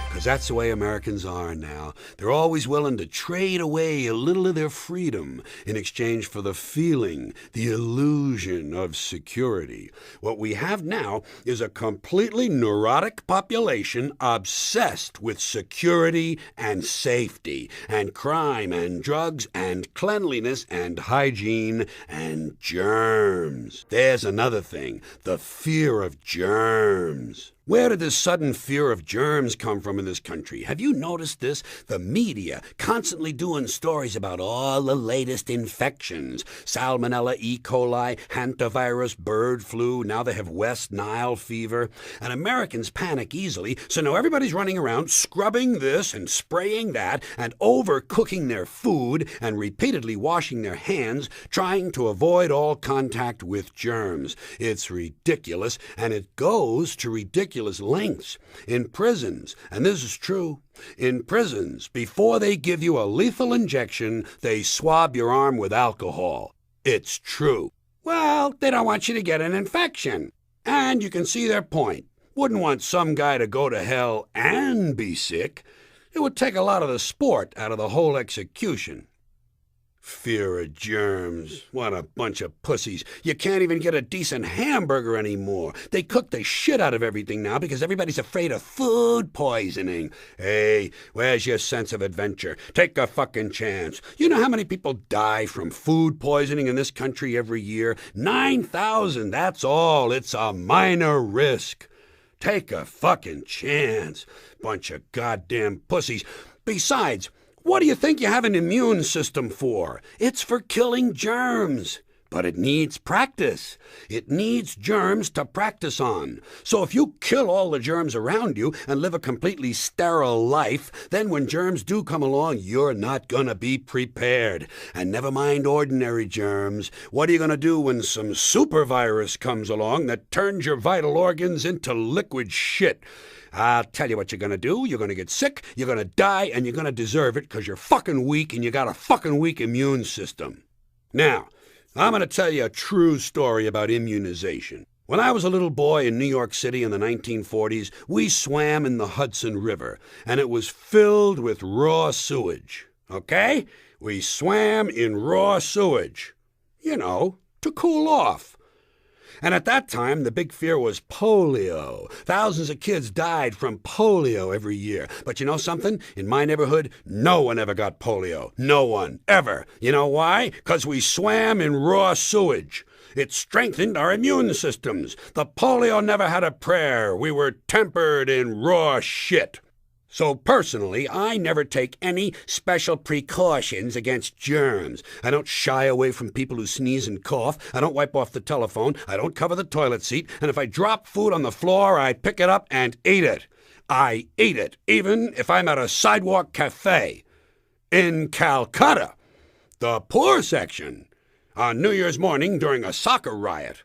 Because that's the way Americans are now. They're always willing to trade away a little of their freedom in exchange for the feeling, the illusion of security. What we have now is a completely neurotic population obsessed with security and safety, and crime and drugs and cleanliness and hygiene and germs. There's another thing, the fear of germs. Where did this sudden fear of germs come from in this country? Have you noticed this? The media constantly doing stories about all the latest infections. Salmonella, E. coli, hantavirus, bird flu, now they have West Nile fever. And Americans panic easily, so now everybody's running around scrubbing this and spraying that and overcooking their food and repeatedly washing their hands, trying to avoid all contact with germs. It's ridiculous, and it goes to ridiculous lengths. In prisons, and this is true, in prisons, before they give you a lethal injection, they swab your arm with alcohol. It's true. Well, they don't want you to get an infection. And you can see their point. Wouldn't want some guy to go to hell and be sick. It would take a lot of the sport out of the whole execution. Fear of germs. What a bunch of pussies. You can't even get a decent hamburger anymore. They cook the shit out of everything now because everybody's afraid of food poisoning. Hey, where's your sense of adventure? Take a fucking chance. You know how many people die from food poisoning in this country every year? 9,000, that's all. It's a minor risk. Take a fucking chance. Bunch of goddamn pussies. Besides, what do you think you have an immune system for? It's for killing germs. But it needs practice. It needs germs to practice on. So if you kill all the germs around you and live a completely sterile life, then when germs do come along, you're not going to be prepared. And never mind ordinary germs. What are you going to do when some super virus comes along that turns your vital organs into liquid shit? I'll tell you what you're going to do. You're going to get sick, you're going to die, and you're going to deserve it because you're fucking weak and you got a fucking weak immune system. Now, I'm going to tell you a true story about immunization. When I was a little boy in New York City in the 1940s, we swam in the Hudson River, and it was filled with raw sewage. Okay? We swam in raw sewage. You know, to cool off. And at that time, the big fear was polio. Thousands of kids died from polio every year. But you know something? In my neighborhood, no one ever got polio. No one, ever. You know why? 'Cause we swam in raw sewage. It strengthened our immune systems. The polio never had a prayer. We were tempered in raw shit. So personally, I never take any special precautions against germs. I don't shy away from people who sneeze and cough. I don't wipe off the telephone. I don't cover the toilet seat. And if I drop food on the floor, I pick it up and eat it. I eat it, even if I'm at a sidewalk cafe. In Calcutta, the poor section, on New Year's morning during a soccer riot.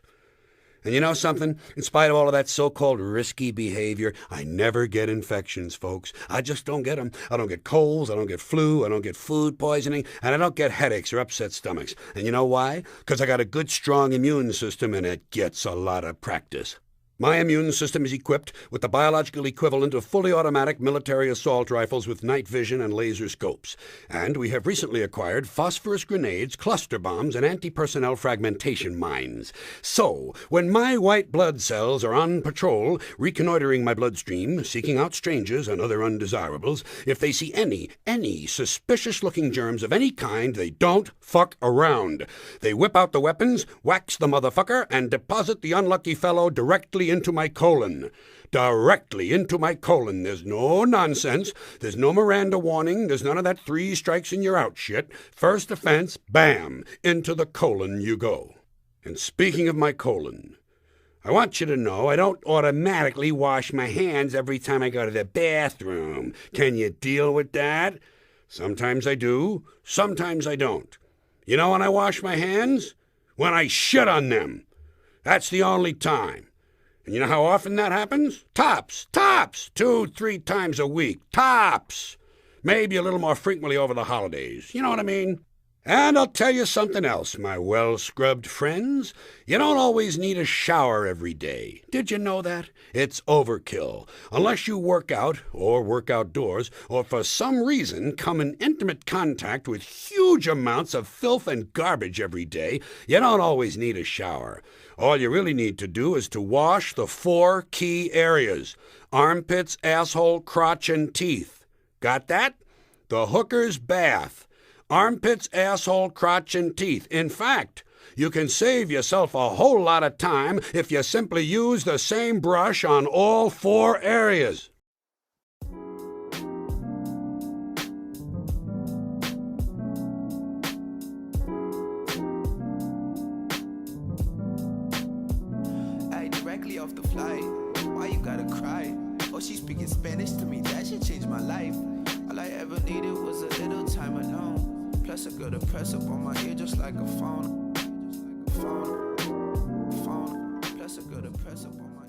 And you know something? In spite of all of that so-called risky behavior, I never get infections, folks. I just don't get them. I don't get colds, I don't get flu, I don't get food poisoning, and I don't get headaches or upset stomachs. And you know why? 'Cause I got a good, strong immune system, and it gets a lot of practice. My immune system is equipped with the biological equivalent of fully automatic military assault rifles with night vision and laser scopes. And we have recently acquired phosphorus grenades, cluster bombs, and anti-personnel fragmentation mines. So, when my white blood cells are on patrol, reconnoitering my bloodstream, seeking out strangers and other undesirables, if they see any suspicious-looking germs of any kind, they don't fuck around. They whip out the weapons, wax the motherfucker, and deposit the unlucky fellow directly into my colon. Directly into my colon. There's no nonsense. There's no Miranda warning. There's none of that 3 strikes and you're out shit. First offense, bam, into the colon you go. And speaking of my colon, I want you to know I don't automatically wash my hands every time I go to the bathroom. Can you deal with that? Sometimes I do. Sometimes I don't. You know when I wash my hands? When I shit on them. That's the only time. And you know how often that happens? Tops. 2-3 times a week. Tops. Maybe a little more frequently over the holidays. You know what I mean? And I'll tell you something else, my well-scrubbed friends. You don't always need a shower every day. Did you know that? It's overkill. Unless you work out, or work outdoors, or for some reason come in intimate contact with huge amounts of filth and garbage every day, you don't always need a shower. All you really need to do is to wash the 4 key areas: armpits, asshole, crotch, and teeth. Got that? The hooker's bath. Armpits, asshole, crotch, and teeth. In fact, you can save yourself a whole lot of time if you simply use the same brush on all 4 areas. Hey, directly off the flight, why you gotta cry? Oh, she's speaking Spanish to me, that shit changed my life. All I ever needed was a little time alone. Plus a girl to press up on my ear just like a phone. Plus a girl to press up on my